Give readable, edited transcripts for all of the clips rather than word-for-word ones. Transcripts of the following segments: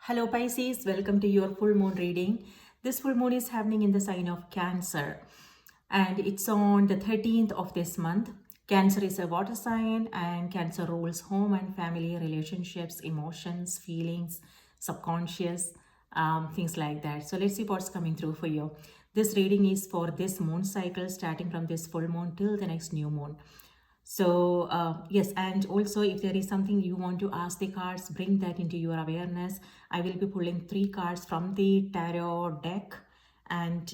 Hello Pisces, welcome to your full moon reading. This full moon is happening in the sign of Cancer and it's on the 13th of this month. Cancer is a water sign and Cancer rules home and family, relationships, emotions, feelings, subconscious, things like that. So let's see what's coming through for you. This reading is for this moon cycle starting from this full moon till the next new moon. So yes, and also if there is something you want to ask the cards, bring that into your awareness. I will be pulling 3 cards from the tarot deck and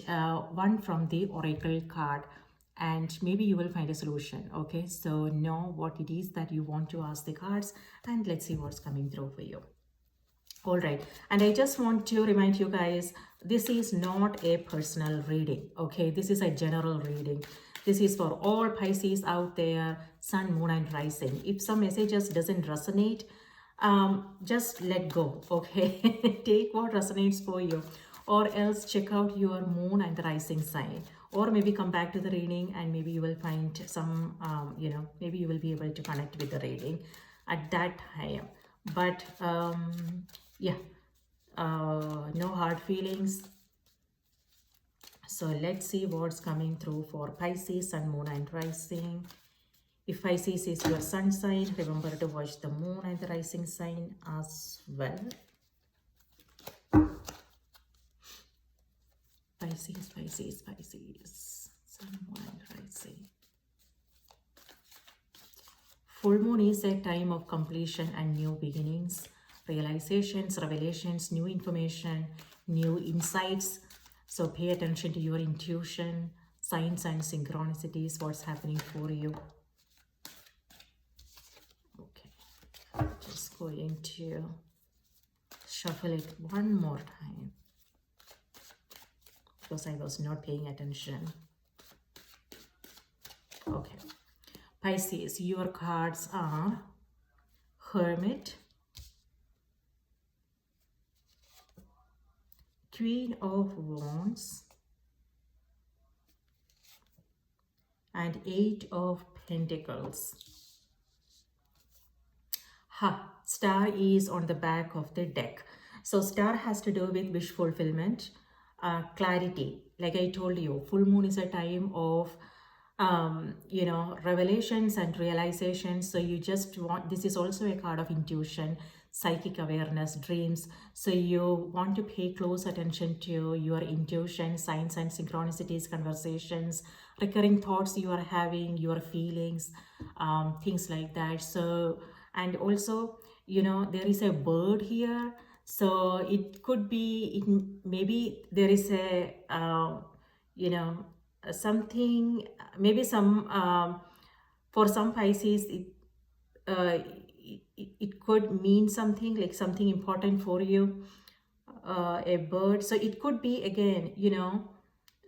one from the oracle card, and maybe you will find a solution. Okay, so know what it is that you want to ask the cards, and let's see what's coming through for you. All right, and I just want to remind you guys, this is not a personal reading. Okay, this is a general reading. This is for all Pisces out there, sun, moon and rising. If some messages doesn't resonate, just let go. Okay, take what resonates for you, or else check out your moon and the rising sign, or maybe come back to the reading and maybe you will find some maybe you will be able to connect with the reading at that time. But yeah, no hard feelings. So let's see what's coming through for Pisces, sun, moon and rising. If Pisces is your sun sign, remember to watch the moon and the rising sign as well. Pisces, Pisces, Pisces, sun, moon and rising. Full moon is a time of completion and new beginnings, realizations, revelations, new information, new insights. So pay attention to your intuition, signs and synchronicities, what's happening for you. Okay, just going to shuffle it one more time because I was not paying attention. Okay, Pisces, your cards are Hermit, Queen of Wands, and 8 of Pentacles. Star is on the back of the deck. So star has to do with wish fulfillment, clarity. Like I told you, full moon is a time of revelations and realizations. So you just want, this is also a card of intuition, psychic awareness, dreams. So you want to pay close attention to your intuition, signs and synchronicities, conversations, recurring thoughts you are having, your feelings, things like that. So, and also, there is a bird here. So it could be, maybe there is a, something, maybe some, for some Pisces, it could mean something, like something important for you, a bird. So it could be, again,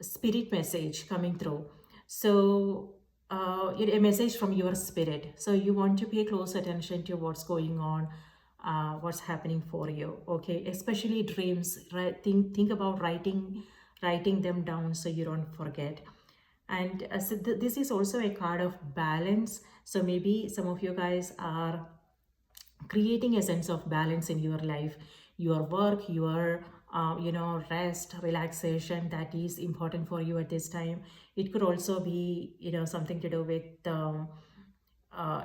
spirit message coming through. So a message from your spirit. So you want to pay close attention to what's going on, what's happening for you. Okay, especially dreams, right? Think about writing them down so you don't forget. And so this is also a card of balance. So maybe some of you guys are creating a sense of balance in your life, your work, your rest, relaxation, that is important for you at this time. It could also be, something to do with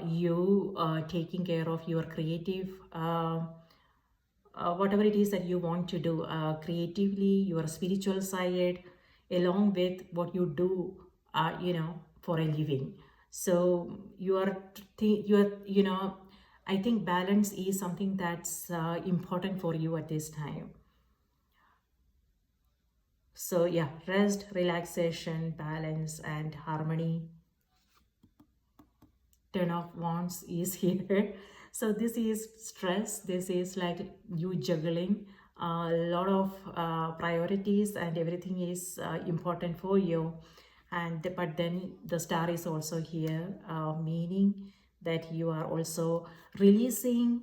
you taking care of your creative, whatever it is that you want to do creatively, your spiritual side, along with what you do, for a living. So I think balance is something that's important for you at this time. So yeah, rest, relaxation, balance and harmony. 10 of Wands is here. So this is stress. This is like you juggling a lot of priorities, and everything is important for you. But then the star is also here, meaning that you are also releasing,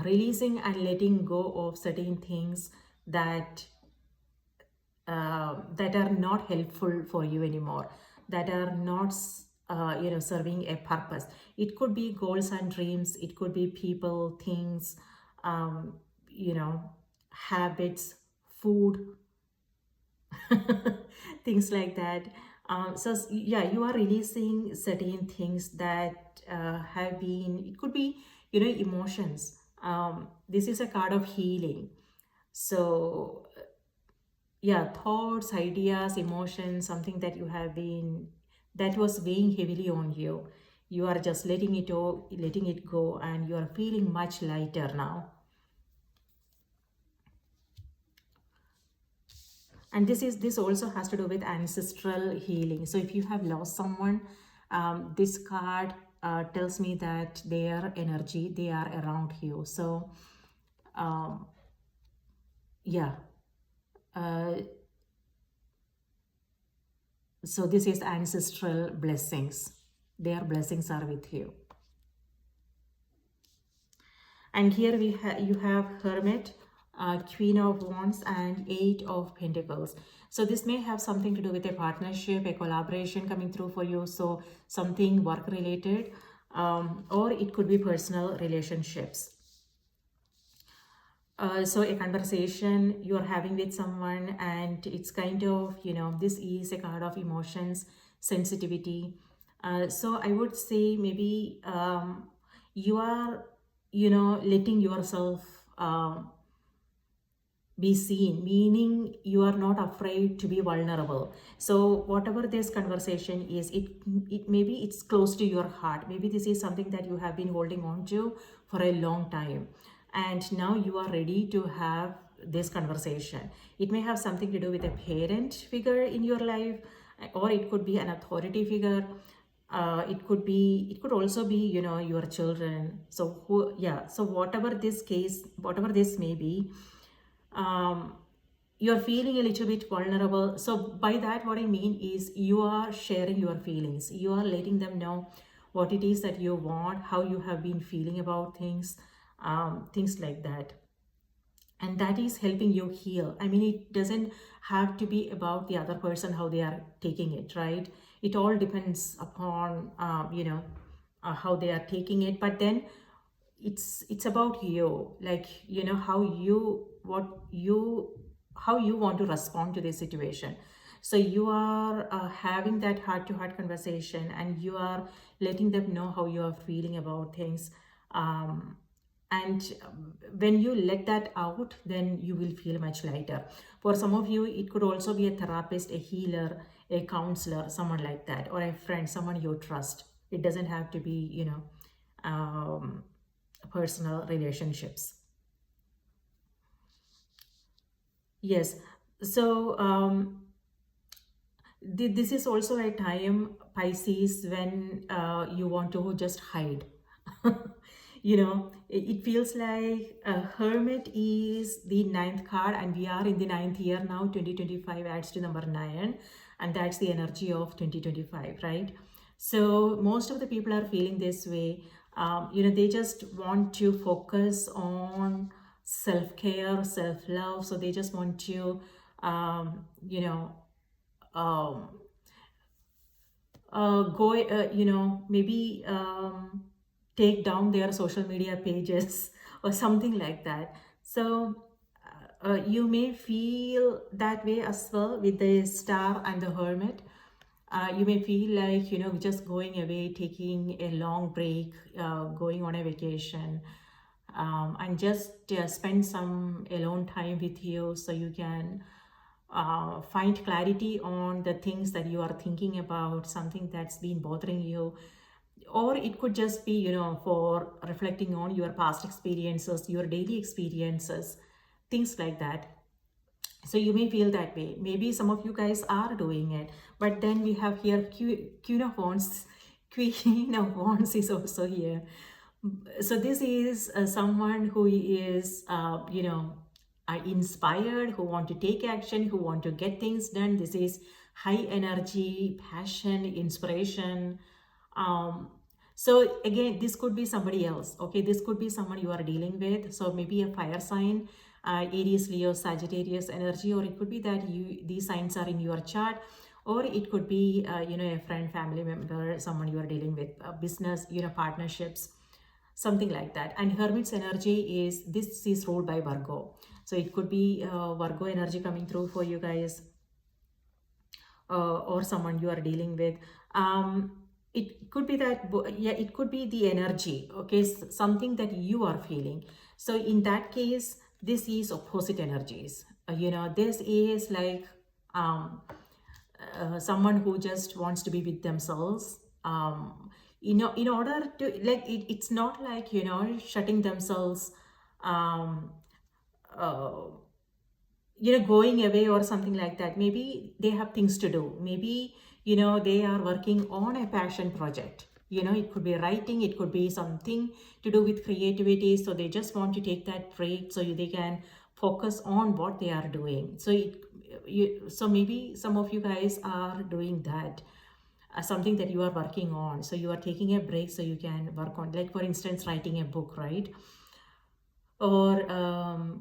releasing and letting go of certain things that that are not helpful for you anymore, that are not serving a purpose. It could be goals and dreams, it could be people, things, um, you know, habits, food, things like that. Yeah, you are releasing certain things that have been, it could be, emotions. This is a card of healing. So, yeah, thoughts, ideas, emotions, something that you have been, that was weighing heavily on you. You are just letting it go, and you are feeling much lighter now. And this also has to do with ancestral healing. So if you have lost someone, this card tells me that their energy, they are around you. So um, yeah, uh, so this is ancestral blessings. Their blessings are with you. And here you have Hermit, Queen of Wands, and Eight of Pentacles. So this may have something to do with a partnership, a collaboration coming through for you. So something work related, or it could be personal relationships. So a conversation you're having with someone, and it's kind of, this is a card of emotions, sensitivity. So I would say maybe you are, letting yourself be seen, meaning you are not afraid to be vulnerable. So whatever this conversation is, it maybe it's close to your heart. Maybe this is something that you have been holding on to for a long time, and now you are ready to have this conversation. It may have something to do with a parent figure in your life, or it could be an authority figure. It could also be, your children. So yeah, so whatever this may be, um, you're feeling a little bit vulnerable. So by that, what I mean is you are sharing your feelings. You are letting them know what it is that you want, how you have been feeling about things, things like that. And that is helping you heal. I mean, it doesn't have to be about the other person, how they are taking it, right? It all depends upon, how they are taking it. But then it's about you, like, how you want to respond to this situation. So you are having that heart to heart conversation, and you are letting them know how you are feeling about things. And when you let that out, then you will feel much lighter. For some of you, it could also be a therapist, a healer, a counselor, someone like that, or a friend, someone you trust. It doesn't have to be, um, personal relationships. Yes. So this is also a time, Pisces, when you want to just hide. It feels like a Hermit is the ninth card, and we are in the ninth year now. 2025 adds to number nine, and that's the energy of 2025, right? So most of the people are feeling this way. They just want to focus on self-care, self-love. So they just want to, um, go, maybe take down their social media pages or something like that. So you may feel that way as well with the Star and the Hermit. You may feel like, just going away, taking a long break, going on a vacation, and just spend some alone time with you, so you can find clarity on the things that you are thinking about, something that's been bothering you. Or it could just be, for reflecting on your past experiences, your daily experiences, things like that. So you may feel that way. Maybe some of you guys are doing it. But then we have here Queen of Wands. Queen of Wands is also here. So this is someone who is, inspired, who want to take action, who want to get things done. This is high energy, passion, inspiration. Um, so again, this could be somebody else. Okay, this could be someone you are dealing with. So maybe a fire sign, Aries, Leo, Sagittarius energy, or it could be that these signs are in your chart, or it could be, a friend, family member, someone you are dealing with, business, partnerships. something like that. And Hermit's energy is, this is ruled by Virgo, so it could be Virgo energy coming through for you guys, or someone you are dealing with. It could be that, yeah, it could be the energy, okay, something that you are feeling. So in that case, this is opposite energies. This is like someone who just wants to be with themselves. In order to, like, it's not like, shutting themselves, um, uh, going away or something like that. Maybe they have things to do. Maybe, they are working on a passion project. It could be writing, it could be something to do with creativity. So they just want to take that break so they can focus on what they are doing. So maybe some of you guys are doing that, something that you are working on. So you are taking a break so you can work on, like, for instance, writing a book, right? Or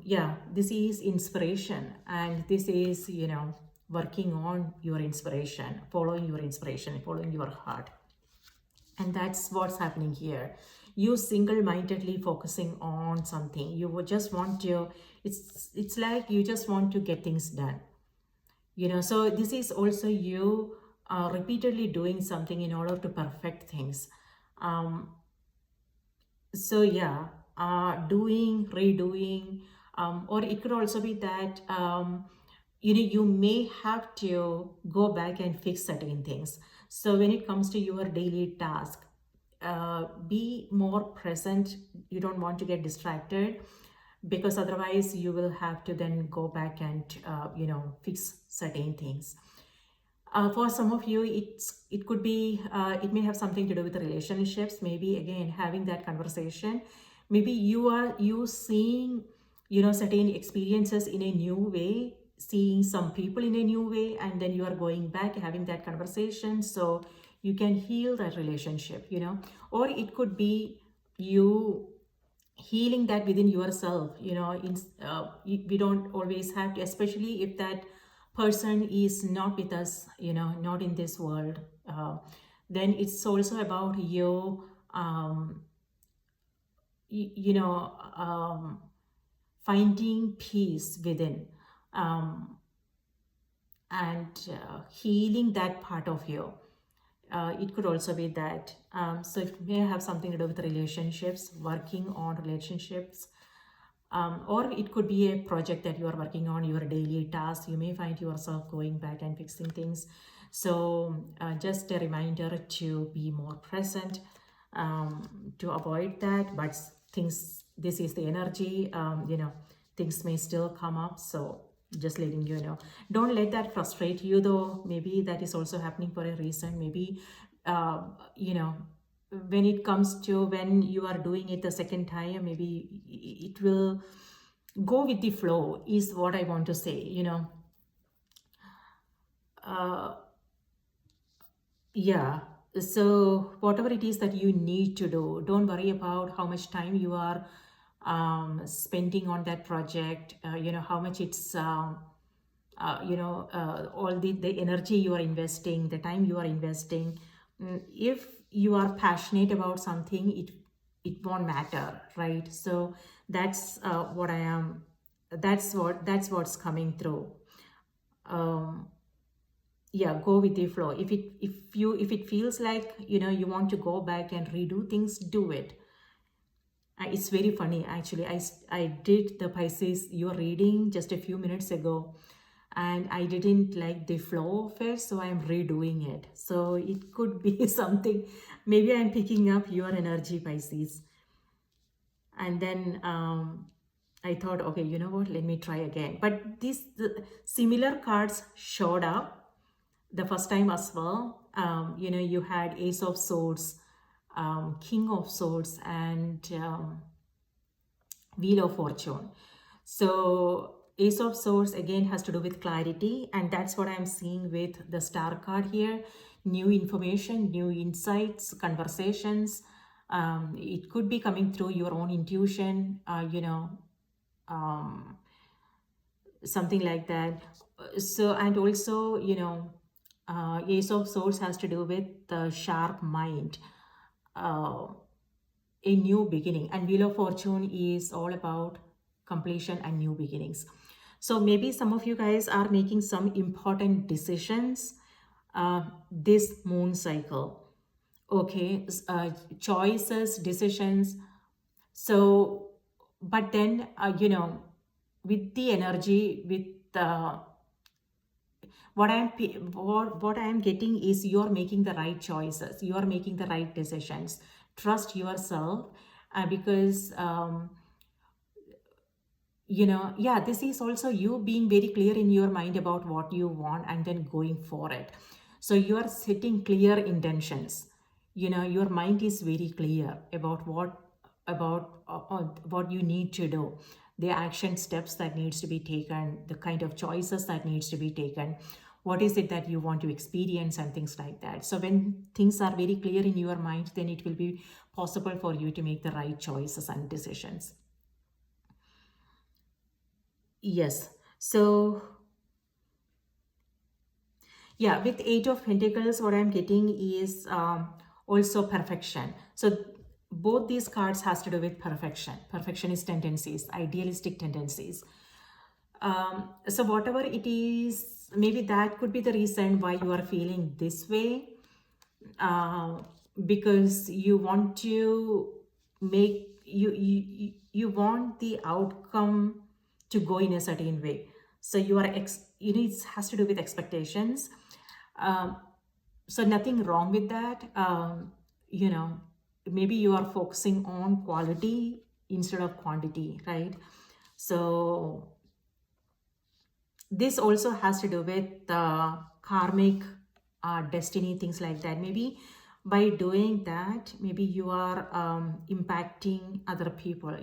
yeah, this is inspiration, and this is, working on your inspiration, following your inspiration, following your heart. And that's what's happening here. You single-mindedly focusing on something. You would just want to, it's like you just want to get things done. So this is also you repeatedly doing something in order to perfect things. um, so yeah, doing, redoing, or it could also be that, you may have to go back and fix certain things. So when it comes to your daily task, be more present. You don't want to get distracted, because otherwise you will have to then go back and fix certain things. For some of you, it could be, it may have something to do with relationships. Maybe again having that conversation. Maybe you seeing, certain experiences in a new way, seeing some people in a new way, and then you are going back having that conversation so you can heal that relationship. Or it could be you healing that within yourself. We don't always have to, especially if that person is not with us, not in this world. Then it's also about you, um, you, you know finding peace within, um, and healing that part of you. It could also be that, so it may have something to do with relationships, working on relationships. Or it could be a project that you are working on, your daily task. You may find yourself going back and fixing things. So just a reminder to be more present, to avoid that. But things, this is the energy, things may still come up. So just letting you know, don't let that frustrate you, though. Maybe that is also happening for a reason. Maybe, uh, you know, when it comes to when you are doing it the second time, maybe it will go with the flow, is what I want to say. uh, yeah. So whatever it is that you need to do, don't worry about how much time you are spending on that project. How much it's all the energy you are investing, the time you are investing. If you are passionate about something, it won't matter, right? So that's what I am, that's what's coming through. um, yeah, go with the flow. If it feels like, you want to go back and redo things, do it. It's very funny, actually. I did the Pisces you're reading just a few minutes ago, and I didn't like the flow of it, so I'm redoing it. So it could be something, maybe I'm picking up your energy, Pisces. And then I thought, okay, you know what, let me try again. But the similar cards showed up the first time as well. You had Ace of Swords, King of Swords, and Wheel of Fortune. So Ace of Swords again has to do with clarity, and that's what I'm seeing with the Star card here. New information, new insights, conversations. It could be coming through your own intuition, um, something like that. So, and also, Ace of Swords has to do with the sharp mind. Uh, a new beginning, and Wheel of Fortune is all about completion and new beginnings. So maybe some of you guys are making some important decisions this moon cycle. Okay, choices, decisions. So, but then, with the energy, with what I am getting is you're making the right choices, you're making the right decisions. Trust yourself, because yeah, this is also you being very clear in your mind about what you want and then going for it. So you are setting clear intentions. Your mind is very clear about what you need to do, the action steps that needs to be taken, the kind of choices that needs to be taken, what is it that you want to experience, and things like that. So when things are very clear in your mind, then it will be possible for you to make the right choices and decisions. Yes. So, yeah, with Eight of Pentacles, what I'm getting is also perfection. So both these cards has to do with perfection, perfectionist tendencies, idealistic tendencies. So whatever it is, maybe that could be the reason why you are feeling this way, uh, because you want to make you want the outcome to go in a certain way. So you are it has to do with expectations. um, so nothing wrong with that. You know Maybe you are focusing on quality instead of quantity, right? So this also has to do with karmic destiny, things like that. Maybe by doing that, maybe you are impacting other people,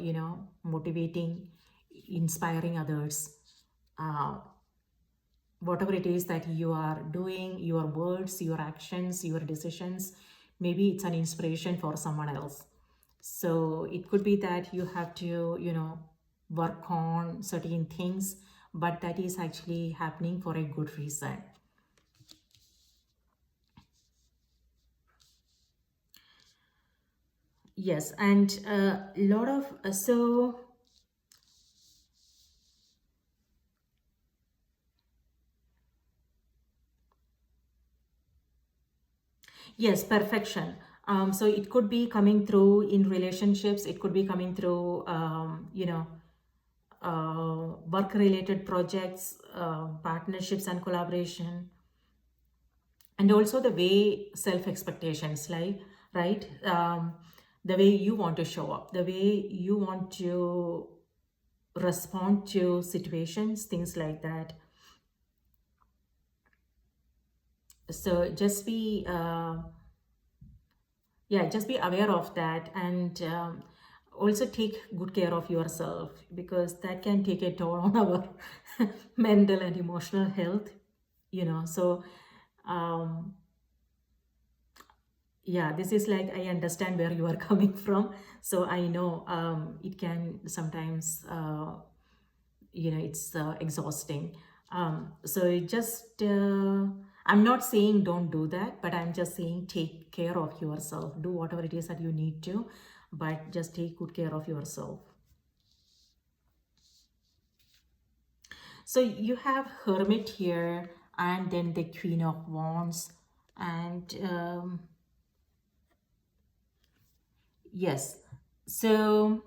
motivating, inspiring others. uh, Whatever it is that you are doing, your words, your actions, your decisions, maybe it's an inspiration for someone else. So it could be that you have to, work on certain things, but that is actually happening for a good reason. Yes, and a lot of yes, perfection. So it could be coming through in relationships. It could be coming through, work-related projects, partnerships, and collaboration, and also the way self-expectations, like, right, the way you want to show up, the way you want to respond to situations, things like that. So just be yeah, just be aware of that, and also take good care of yourself, because that can take a toll on our mental and emotional health. So um, yeah, this is like, I understand where you are coming from. So I know it can sometimes it's exhausting. So just I'm not saying don't do that, but I'm just saying take care of yourself, do whatever it is that you need to, but just take good care of yourself. So you have Hermit here, and then the Queen of Wands, and yes. So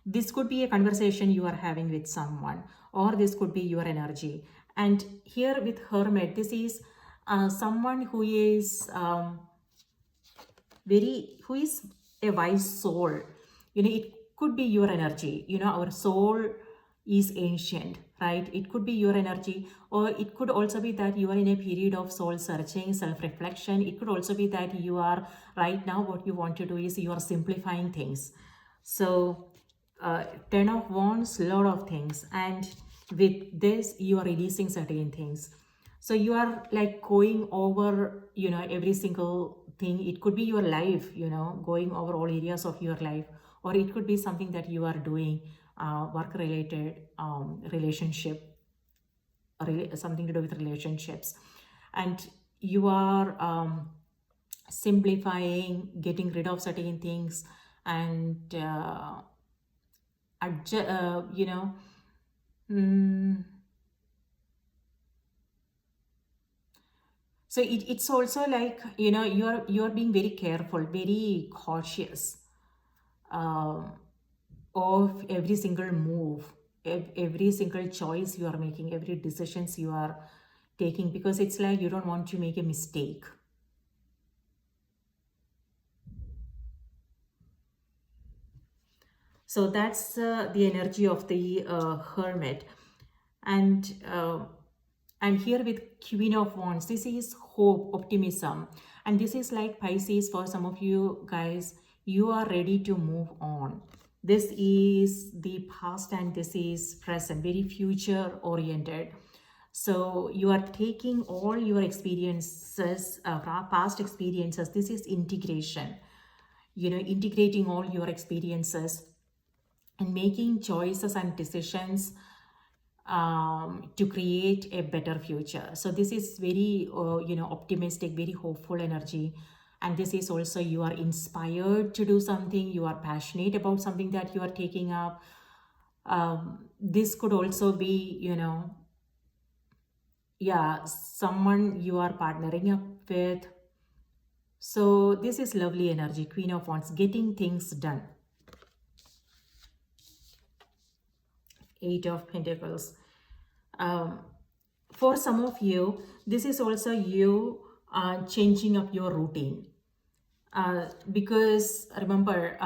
this could be a conversation you are having with someone, or this could be your energy. And here with Hermit, this is someone who is who is a wise soul. It could be your energy. Our soul is ancient, right? It could be your energy, or it could also be that you are in a period of soul searching, self-reflection. It could also be that you are right now, what you want to do is you are simplifying things. So Ten of Wands, lot of things, and with this you are releasing certain things. So you are like going over, every single thing. It could be your life, going over all areas of your life, or it could be something that you are doing, work related, relationship, something to do with relationships, and you are simplifying, getting rid of certain things, and you know, mm, so it's also like, you know, you're being very careful, very cautious, um, of every single move, every single choice you are making, every decisions you are taking, because it's like you don't want to make a mistake. So that's the energy of the hermit. And uh, and here with Queen of Wands, this is hope, optimism, and this is like Pisces. For some of you guys, you are ready to move on. This is the past and this is present, very future oriented. So you are taking all your experiences, past experiences. This is integration, you know, integrating all your experiences and making choices and decisions to create a better future. So this is very, you know, optimistic, very hopeful energy. And this is also you are inspired to do something, you are passionate about something that you are taking up. This could also be, you know, yeah, someone you are partnering up with. So this is lovely energy, Queen of Wands, getting things done. Eight of Pentacles. Um, for some of you, this is also you changing up your routine. Because remember,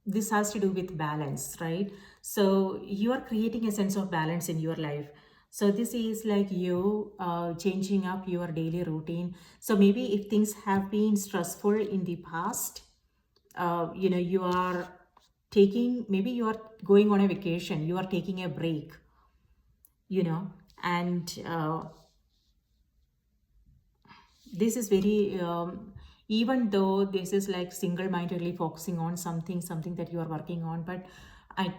this has to do with balance, right? So you are creating a sense of balance in your life. So this is like you changing up your daily routine. So maybe if things have been stressful in the past, you know, you are taking, maybe you are going on a vacation, you are taking a break, you know, and this is very, even though this is like single-mindedly focusing on something that you are working on, but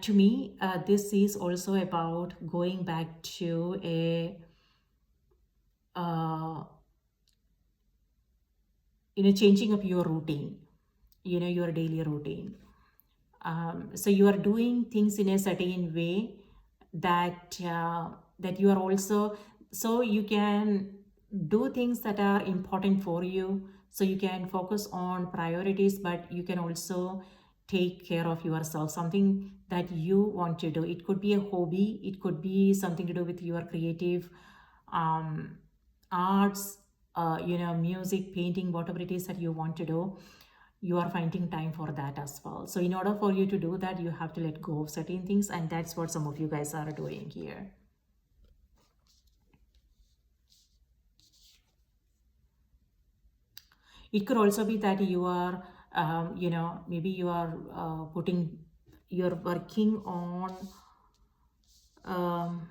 to me, this is also about going back to a, uh, you know, changing up your routine, you know, your daily routine. So you are doing things in a certain way that that you are also, so you can do things that are important for you, so you can focus on priorities, but you can also take care of yourself, something that you want to do. It could be a hobby, it could be something to do with your creative um, arts, you know, music, painting, whatever it is that you want to do. You are finding time for that as well. So in order for you to do that, you have to let go of certain things, and that's what some of you guys are doing here. It could also be that you are, you know, maybe you are you're working on, um,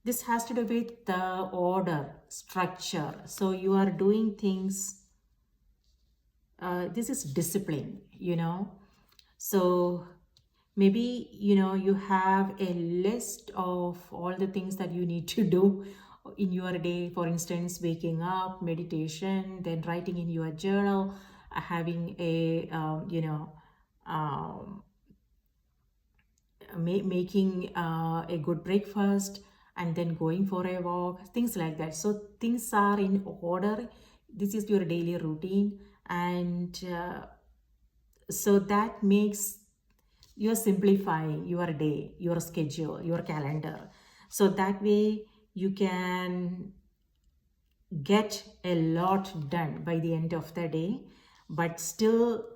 this has to do with the order, structure. So you are doing things, this is discipline, you know. So maybe, you know, you have a list of all the things that you need to do in your day. For instance, waking up, meditation, then writing in your journal, having a, you know, um, making a good breakfast, and then going for a walk, things like that. So things are in order. This is your daily routine, and so that makes, you're simplifying your day, your schedule, your calendar. So that way you can get a lot done by the end of the day, but still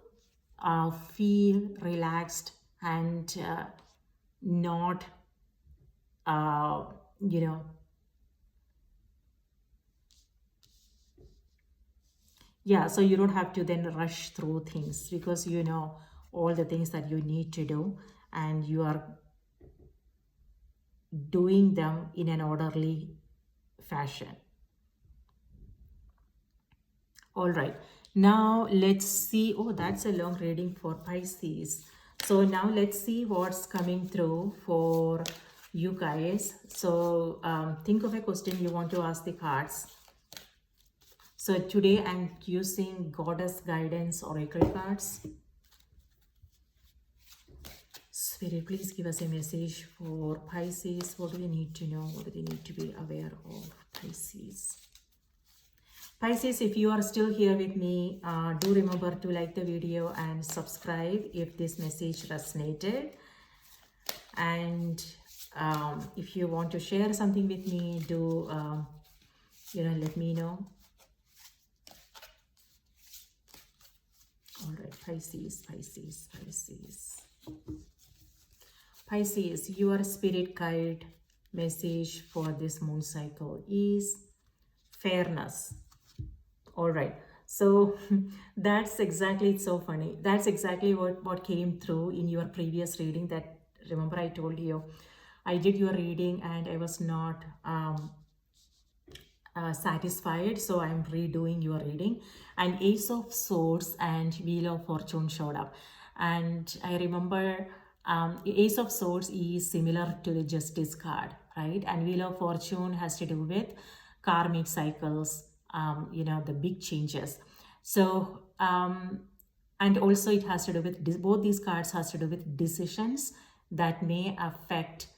feel relaxed and not, uh, you know, yeah, so you don't have to then rush through things, because you know all the things that you need to do, and you are doing them in an orderly fashion. All right, now let's see. Oh, that's a long reading for Pisces. So now let's see what's coming through for you guys. So think of a question you want to ask the cards. So today I'm using Goddess Guidance Oracle cards. Spirit, please give us a message for Pisces. What do they need to know? What do they need to be aware of? Pisces. Pisces, if you are still here with me, do remember to like the video and subscribe if this message resonated. And if you want to share something with me, do let me know. All right, Pisces, Pisces, Pisces. Pisces, your spirit guide message for this moon cycle is fairness. All right, so that's exactly, it's so funny. That's exactly what came through in your previous reading. That, remember I told you, I did your reading and I was not satisfied, so I'm redoing your reading, and Ace of Swords and Wheel of Fortune showed up. And I remember Ace of Swords is similar to the Justice card, right? And Wheel of Fortune has to do with karmic cycles, the big changes. So and also it has to do with both these cards has to do with decisions that may affect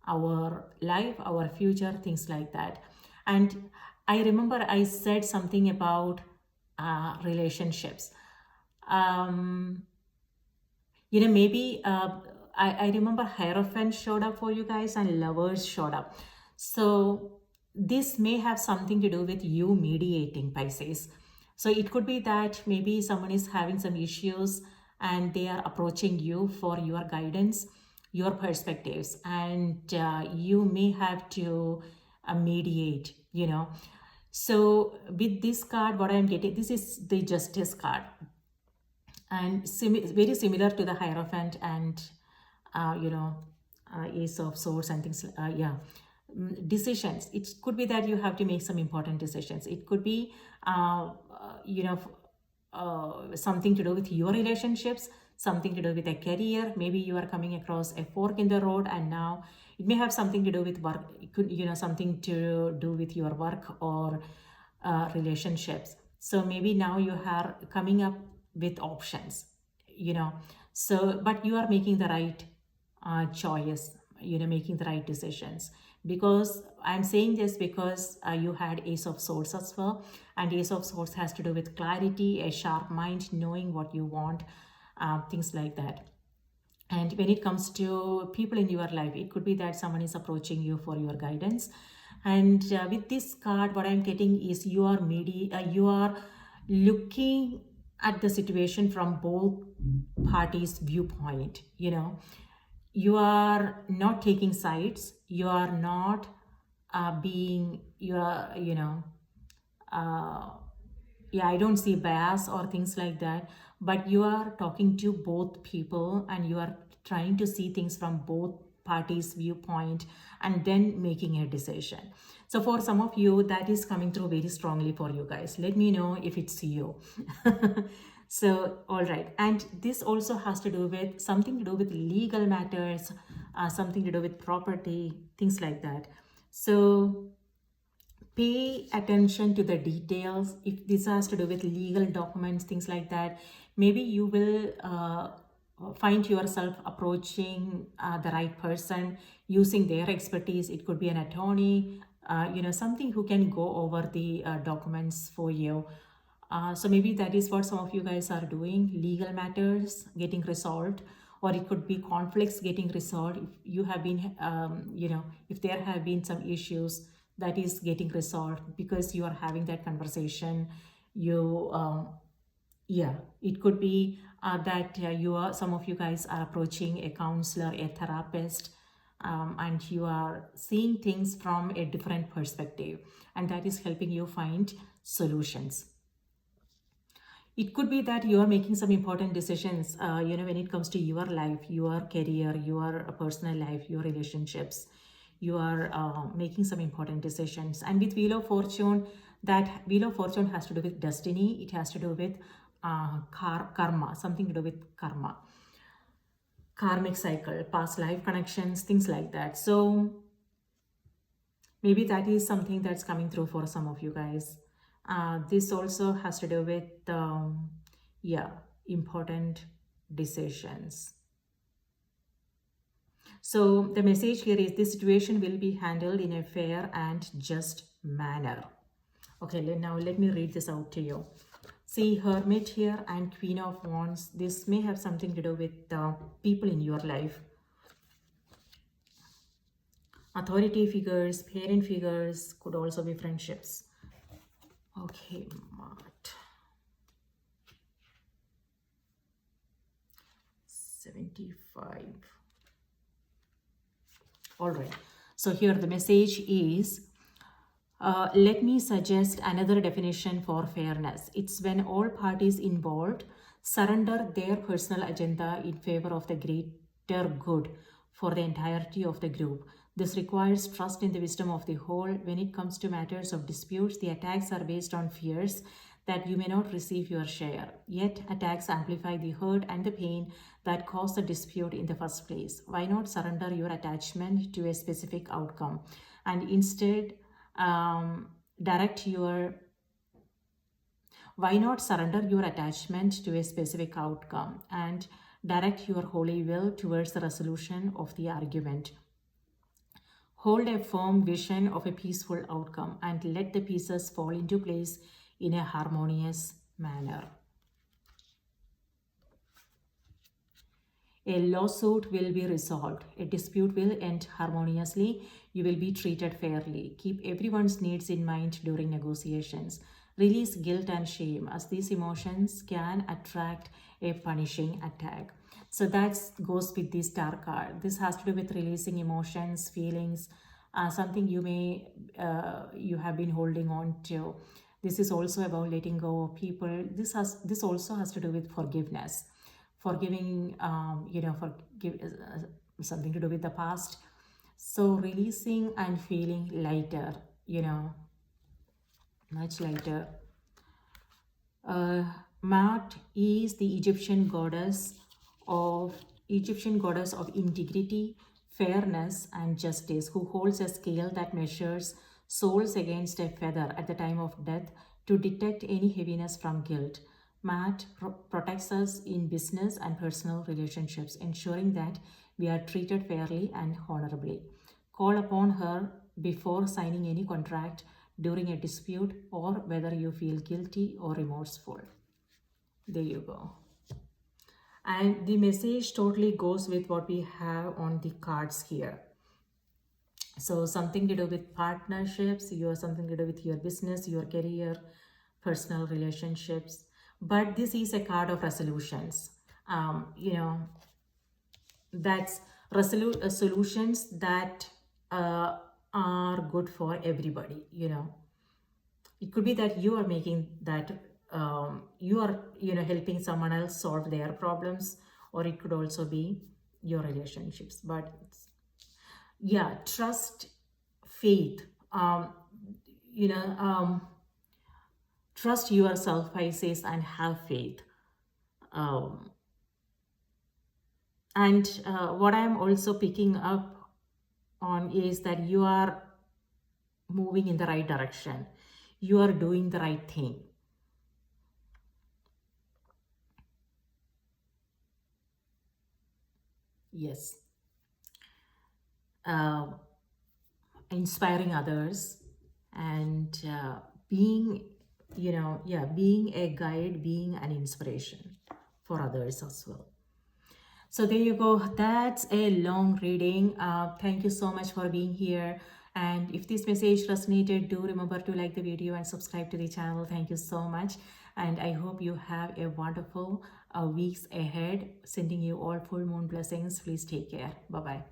our life, our future, things like that. And I remember I said something about relationships. Maybe I remember Hierophant showed up for you guys and Lovers showed up. So this may have something to do with you mediating, Pisces. So it could be that maybe someone is having some issues and they are approaching you for your guidance, your perspectives, and you may have to mediate, So with this card, what I'm getting, this is the Justice card. And very similar to the Hierophant and, Ace of Swords and things, decisions. It could be that you have to make some important decisions. It could be, something to do with your relationships, something to do with a career. Maybe you are coming across a fork in the road, and now it may have something to do with work. It could, something to do with your work or relationships. So maybe now you are coming up with options, so, but you are making the right choice, making the right decisions. Because I'm saying this because you had Ace of Swords as well, and Ace of Swords has to do with clarity, a sharp mind, knowing what you want, things like that. And when it comes to people in your life, it could be that someone is approaching you for your guidance. And with this card, what I'm getting is you are looking at the situation from both parties' viewpoint. You are not taking sides. You are not I don't see bias or things like that, but you are talking to both people and you are trying to see things from both parties' viewpoint and then making a decision. So for some of you, that is coming through very strongly for you guys. Let me know if it's you. So, all right. And this also has to do with something to do with legal matters, something to do with property, things like that. So pay attention to the details. If this has to do with legal documents, things like that, maybe you will find yourself approaching the right person using their expertise. It could be an attorney, something who can go over the documents for you. So maybe that is what some of you guys are doing, legal matters getting resolved, or it could be conflicts getting resolved. If you have been, if there have been some issues that is getting resolved because you are having that conversation, it could be that some of you guys are approaching a counselor, a therapist, and you are seeing things from a different perspective, and that is helping you find solutions. It could be that you are making some important decisions, when it comes to your life, your career, your personal life, your relationships. You are making some important decisions. And with Wheel of Fortune, that Wheel of Fortune has to do with destiny. It has to do with karma, something to do with karma, karmic cycle, past life connections, things like that. So maybe that is something that's coming through for some of you guys. This also has to do with, important decisions. So the message here is this situation will be handled in a fair and just manner. Okay, now let me read this out to you. See, Hermit here and Queen of Wands. This may have something to do with people in your life. Authority figures, parent figures, could also be friendships. Okay, Mart. 75. All right. So here the message is, let me suggest another definition for fairness. It's when all parties involved surrender their personal agenda in favor of the greater good for the entirety of the group. This requires trust in the wisdom of the whole. When it comes to matters of disputes, the attacks are based on fears that you may not receive your share. Yet, attacks amplify the hurt and the pain that caused the dispute in the first place. Why not surrender your attachment to a specific outcome and instead direct your why not surrender your attachment to a specific outcome and direct your holy will towards the resolution of the argument? Hold a firm vision of a peaceful outcome and let the pieces fall into place in a harmonious manner. A lawsuit will be resolved. A dispute will end harmoniously. You will be treated fairly. Keep everyone's needs in mind during negotiations. Release guilt and shame, as these emotions can attract a punishing attack. So that goes with this star card. This has to do with releasing emotions, feelings, something you have been holding on to. This is also about letting go of people. This also has to do with forgiveness. Forgiving, something to do with the past. So releasing and feeling lighter, much lighter. Maat is the Egyptian goddess of integrity, fairness, and justice, who holds a scale that measures souls against a feather at the time of death to detect any heaviness from guilt. Maat protects us in business and personal relationships, ensuring that we are treated fairly and honorably. Call upon her before signing any contract, during a dispute, or whether you feel guilty or remorseful. There you go. And the message totally goes with what we have on the cards here. So something to do with partnerships, something to do with your business, your career, personal relationships. But this is a card of resolutions. That's solutions that are good for everybody. It could be that you are making that you are helping someone else solve their problems, or it could also be your relationships. But yeah, trust, faith, trust yourself, Pisces, and have faith. And what I'm also picking up on is that you are moving in the right direction. You are doing the right thing. Yes. Inspiring others and being a guide, being an inspiration for others as well. So there you go. That's a long reading. Thank you so much for being here. And if this message resonated, do remember to like the video and subscribe to the channel. Thank you so much. And I hope you have a wonderful weeks ahead. Sending you all full moon blessings. Please take care. Bye-bye.